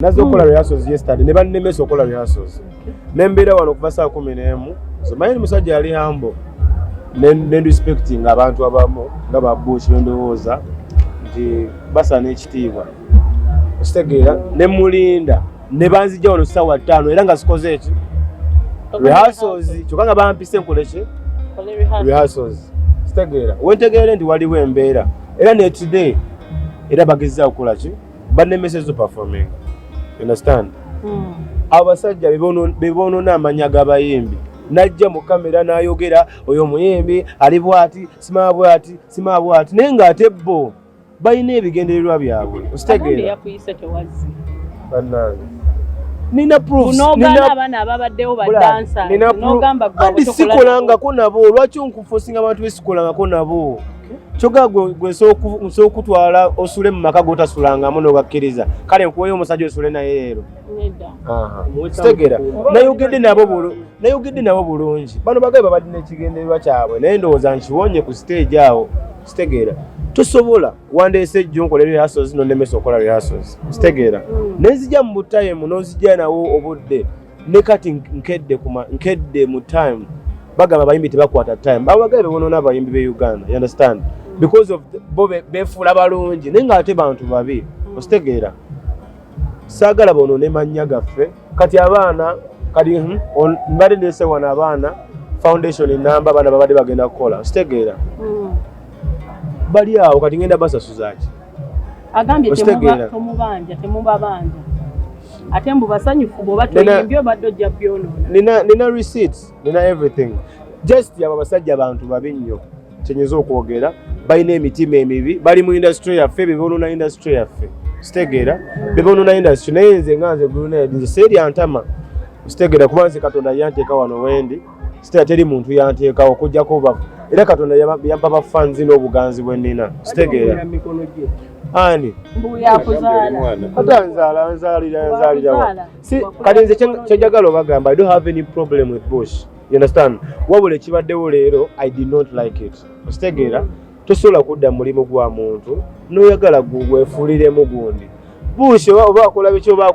Nazo kola rehearsals yesterday ne bannemesa okola rehearsals. Nembeera wano kuva saa 11. So mayini musajja yali humble. Ne respecting abantu abamu nga ba Bush ndowooza nti basana ekitiibwa. Ositegeera ne mulinda ne banzijja wano ssaawa 5 era nga sikoze eki rehearsals kyokka nga bampise nkoleki rehearsals. Ositegeera wentegeere nti waliwo embeera era ne today era bagezza okukola ki bannemesezzo performing. You understand? Abasajja bebonoona amanya g'abayimbi najja mu kamera n'ayogera oyo muyimbi ali bwati simaba bwati naye ng'ate bo balina ebigendererwa byabwe. Ositegeera nina proofs abaana ababaddewo badansa n'ogamba gwe sikolangako nabo lwaki onkufosinga abantu besikolangako nabo kyoga gwe nsokutwala osule mu maka g'otasulangamu n'ogakkiriza kale nkuweyo omusajja osule naye leero kitegeera nayogedde nabo bulungi bano bagabe babadde n'ekigendererwa kyabwe naye ndowooza nkiwonye ku stage awo kitegeera tosobola wandeese ejjo nkola rehearsals n'onnemesa okola rehearsals kitegeera nenzija mu time n'ozijja nawo obudde ne kati nkedde mu time bagamba abayimbi tebakwata time babagabe bebonoona abayimbi be Uganda. You understand? Because of bo befuula balungi naye ng'ate bantu babi. Ositegeera saagala bonoone mannya gaffe kati abaana kati mbadde ndeese wano abaana foundation enamba abaana babadde bagenda kukola. Ositegeera bali awo kati ngenda basasuza ki agambye temubabanja ate mbu basanyufu bw'oba toyimbye obadde ojja byonoona. Nina receipts, nina everything. Just abo basajja abantu babi nnyo kyenyeza okwogera balina emitima emibi bali mu industry yaffe bebonoona industry yaffe. Ositegeera bebonoona industry naye nze nga nze Brunei nze seeri antama. Ositegeera kuba nze Katonda yanteeka wano wendi sitera teri muntu yanteekawo okuggyako bafu era Katonda yampa bafanzi n'obuganzi bwe nnina. Ositegeera ani nzaalira kati nze kyenjagala obagamba I don't have any problem with Bush. You understand? Wabula ekibaddewo leero I did not like it. Ositegeera tosobola kudda mulimu gwa muntu n'oyagala gwefuuliremu gundi. Bush oba akola biki oba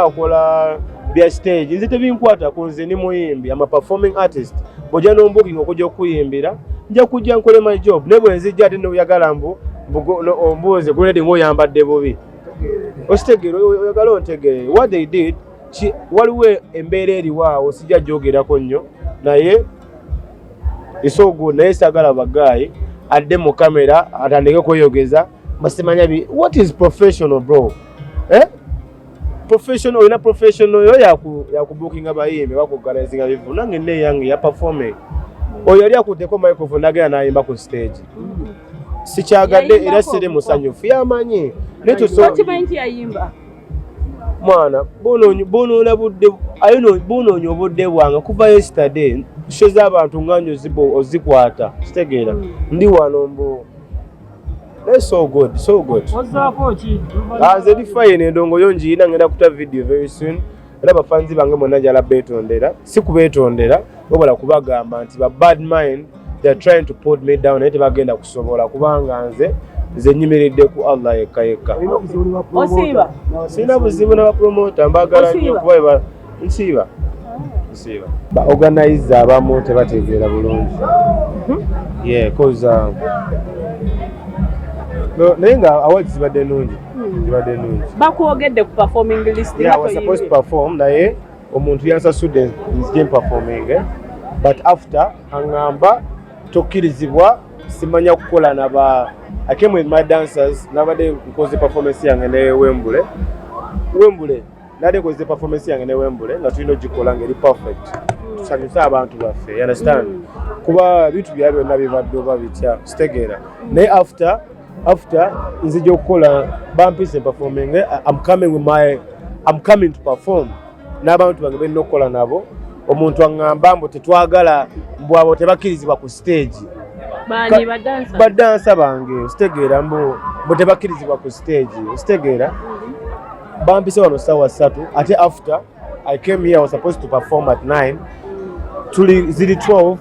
akola bya stage nze tebinkwatako nze ni muyimbi ama performing artist bw'ojja n'ombuking okujja okuyimbira nja kujja nkole my job ne bwe nzijja ate n'oyagala ombuuze guledi ng'oyambadde bubi. Ositegeera oyagala ontegeere what they did waliwo embeera eriwaawo sijja gyogerako nnyo naye so good naye saagala bagaayi adde mu kamera atandike kweyogeza basimanya what is professional bro professional olina professional yo yakubookinga bayimbi bakugalazinga bivu nange ne yange ya performing oyo yali akuddeko microphone nagenda n'ayimba ku stage sikyagadde era siri musanyufu yamanyi mwana bunoonya obudde bwange kuva yesterday sho z'abantu nganyo ozikwata kitegeera ndi wano mbu so good nze ndi fine endongo yo ngiina ngenda kuta video very soon era bafanzi bange mwonna jala beetondera si kubeetondera wabula kubagamba nti ba bad mind they are trying to put me down naye tebagenda kusobola kubanga nze nyimiridde ku Allah yekka. Osiiba? Sina buzibu n'abapromota mbagala nnyo kuba nsiiba. Ba organize abamu tebategeera bulungi. Yeah, cause naye nga awards zibadde nnungi. Bakwogedde ku performing list. Yeah, I was supposed to perform naye omuntu yansasudde nzije performing but after angamba tokkirizibwa simanya kukola naba I came with my dancers nabadde nkoze performance yange ne Wembule nade nkoze performance yange ne Wembule nga tulina ogikola ngeri perfect tusanyusa abantu baffe. You understand? Kuba bitu bya byonna bibadde oba bitya kitegeera naye after nzija okukola bampise performing I'm coming to perform n'abantu bange balina okukola nabo omuntu aŋŋamba mbu tetwagala mbu abo tebakkirizibwa ku stage badansa bange ositegeera mbu tebakkirizibwa ku stage ositegeera bampise wano ssaawa 3 ate after I came here I was supposed to perform at 9 ziri 12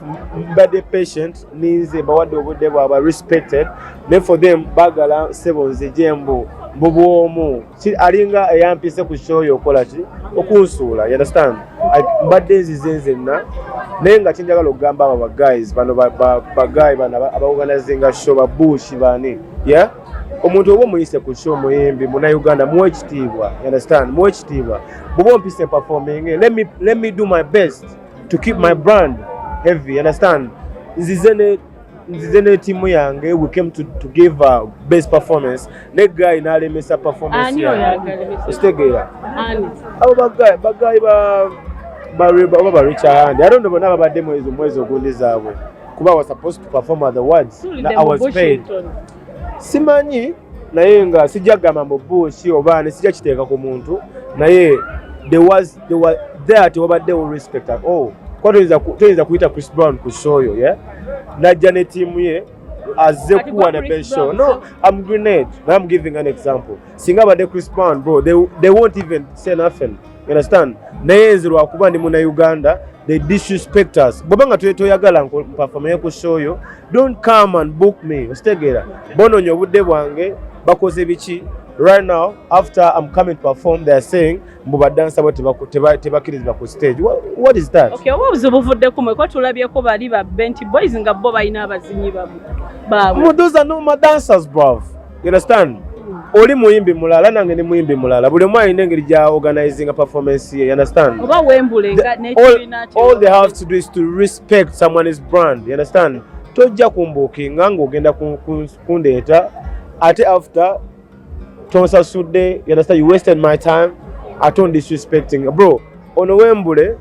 mbadde patient ninze bawadde obudde bwabwe respected ne for them bagala 7 nzije mbu Mbubuomu alinga eyampise ku show yokola ki okunsuula, you understand? Mbadde nzizenzenna naye nga kinjagala okugamba abo guys bano bagayi bano abaorganizinga show babushi bani, yeah? Omuntu oba omuyise ku show muyimbi Munnayuganda muwe ekitiibwa, you understand? Muwe ekitiibwa. Bw'oba ompise performing, let me do my best to keep my brand heavy, you understand? Nzize ne timu yange, we came to give a best performance. Ne guy nalemesa performance ositegeera abo bagayi ba Richard, I don't know bana babadde mwezi ogundi zaabwe kuba was supposed to perform at the words na I was paid. Simanyi naye nga sijagamba mu bush oba ne sijja kiteeka ku muntu naye they were there to obadde with respect at all. Kwa toyinza kuyita Chris Brown ku show yo, yeah? Najja ne timu ye azze kuwa na best show. No, I'm grenade. Now I'm giving an example. Singa bade Chris Brown, bro, they won't even say nothing. You understand? Naye nzirwa kuba ndi Munnayuganda, they disrespect us. Bobanga toyagala perform ku show yo, don't come and book me. Ostegera. Bono nyo budde bwange bakoze biki. Right now, after I'm coming to perform, they are saying mbuba dancer tebakirizibwa ku stage. What is that? Okay, what was buvudde kumwe ko tulabyeko bali ba Bent Boys nga bo balina abazinyi baabwe. Those are no dancers, bro. You understand? Oli muyimbi mulala nange ni muyimbi mulala. Buli mwa ine ngeri ja organizing a performance here, you understand? Oba wembule nga all they have to do is to respect someone's brand, you understand? Tojja kumbukinga ng'ogenda kundeeta ate after Tonsa Sude, you understand? You wasted my time. I don't disrespecting. Bro, ono Wembule,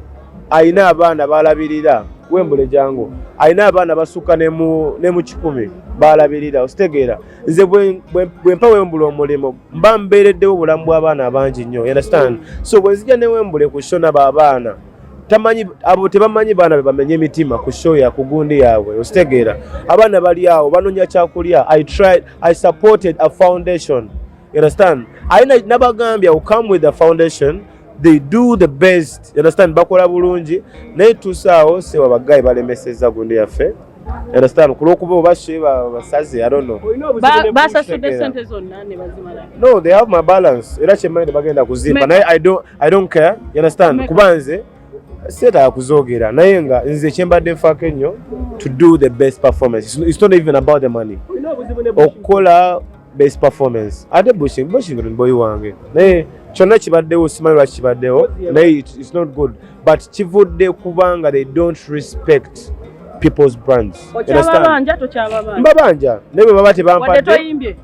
aina abaana balabirira. Wembule jango. Aina abaana basuka nemu kikumi. Balabirira. Ositegeera. Nze bwempa Wembule omulimo. Mba mbeereddewo obulamu bw'abaana abangi nnyo. You understand? So bwenzija ne Wembule ku show n'abaana. Abo tebamanyi baana be bamenye emitima ku show ya kugundi yaabwe. Ositegeera. Abaana bali awo banonya kyakulya. I supported a foundation. You understand? Aina nabagambia will come with the foundation. They do the best. You understand? Bakola bulungi. Naye tusaawo se wabagayi balemeseza gundi yaffe. You understand? Kulokuba obashe basaze, I don't know. Basasudde sente zonna ne bazimala. No, they have my balance. Era kyemmanyi bagenda kuzimba. Naye I don't care. You understand? Kubanze seta kuzogera. Naye nga nze kyembadde nfaako ennyo to do the best performance. It's not even about the money. Okola best performance. Ate Bushington boy wange. Naye kyonna kibaddewo simanyi lwaki kibaddewo. Naye it's not good. But kivudde kubanga they don't respect people's brands. Okyababanja tokyababanja. Mbabanja. Naye baba tebampadde.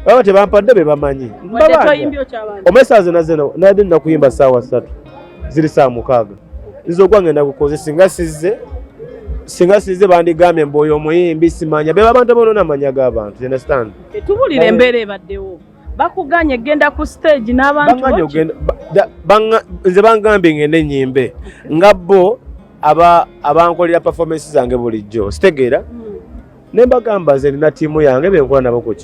Baba tebampadde be bamanyi. Mbabanja. Omesaze nazeno nadi nakuyimba saawa 3. Ziri saa 6. Izo gwangenda kukoze singa size bandigambye mboyo omuyimbi simanya beba abantu bono namanya g'abantu, you understand? Tubulire embeera ebaddewo bakuganye genda ku stage n'abantu nze bangambye ngende nyimbe nga bo abankolera performance zange bulijjo sitegeera ne mbagamba nze nina tiimu yange benkola nabo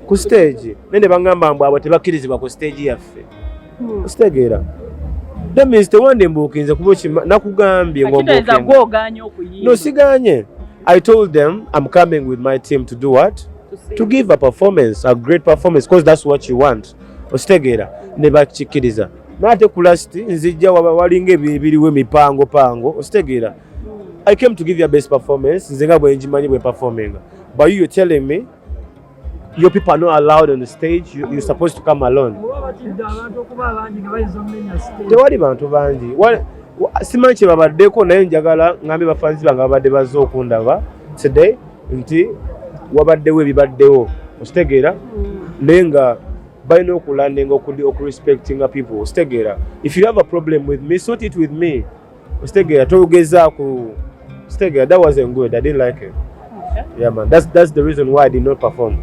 ku stage nende bangamba mbu abo tebakkirizibwa ku stage yaffe sitegeera. That means the one mbukinze kuba nakugambye ng'ombukinze. No, siganye. I told them I'm coming with my team to do what? To give a performance, a great performance, because that's what you want. Ositegeera ne bakikkiriza. Nate ku last nzijja walinga ebiriwe mipango. Ositegeera. I came to give you a best performance. Nze nga bwe njimanyi bwe performing. But you're telling me your people are not allowed on the stage. You're supposed to come alone. Tewali bantu bangi. Simanyi kye babaddeko naye njagala ngambe bafanzi bange babadde bazze okundaba today nti wabaddewo ebibaddewo. Ositegeera? Naye nga balina okulandinga okurespectinga people. Ositegeera? If you have a problem with me, sort it with me. Ositegeera? Togezaako. Ositegeera? That wasn't good. I didn't like it. Yeah, man. That's the reason why I did not perform.